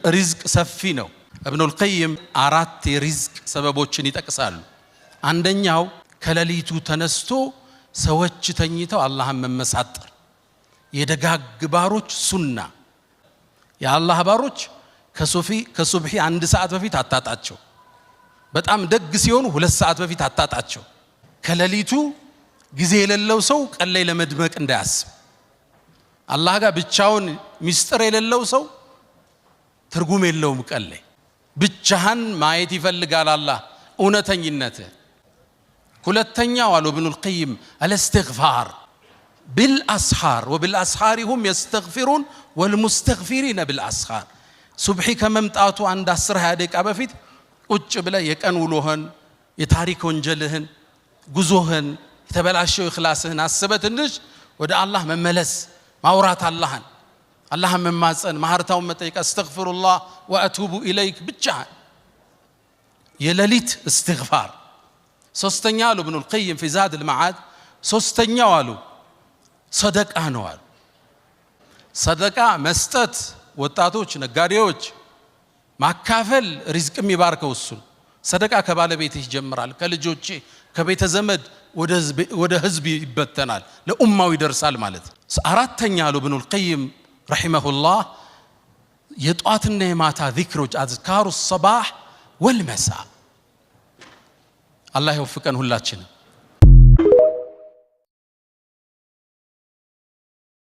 ሪዝቅ ሰፊ ነው። ኢብኑል ቀይም አራት የሪዝቅ ሰበቦችን ይጠቅሳሉ። አንደኛው ከሌሊቱ ተነስቶ ሰዎች ተኝተው አላህን መመሳጠር የደጋግ ባሮች ሱና። የአላህ ባሮች ከሱብሂ 1 ሰዓት በፊት አታጣቸው። በጣም ደግ ሲሆኑ 2 ሰዓት በፊት አታጣቸው። ከሌሊቱ ጊዜ የሌለው ሰው ቀን ላይ ለመድመቅ እንዳያስብ። አላህ ጋር ብቻውን ሚስጥር የሌለው ሰው ትርጉም የለውም። ቀን ላይ ብቻህን ማየት ይፈልጋል አላህ እውነተኝነት። ሁለተኛው አሉ ኢብኑል ቀይም አልእስትግፋር بالأسحار وبالأسحار هم يستغفرون والمستغفرين بالأسحار። ሱብሂ ከመምጣቱ 10-20 ደቂቃ በፊት ቁጭ ብለህ የቀን ውሎህን የታሪክ ወንጀልህን ጉዞህን የተበላሸው ኢኽላስህን አስበህ ትንሽ ወደ አላህ መመለስ ማውራት አላህን መማፀን ማህርታውን መጠየቅ አስተግፊሩላህ ወአቱቡ ኢለይክ ብቻ የሌሊት እስትግፋር። ሶስተኛ አሉ ኢብኑል ቀይም في زاد المعاد ሶስተኛው አሉ ሰደቃ ነው አሉ። ሰደቃ መስጠት ወጣቶች ነጋዴዎች ማካፈል ሪዝቅ የሚባርከው እሱ። ሰደቃ ከባለቤትህ ይጀምራል፣ ከልጆች ከቤተ ዘመድ ወደ ህዝብ ይበተናል፣ ለኡማው ይደርሳል ማለት። አራተኛ አሉ ኢብኑል ቀይም ረሂመሁላህ የጧትና የማታ ዚክሮች አዝካሩ الصباح والمساء። አላህ ይወፍቀን ሁላችንም።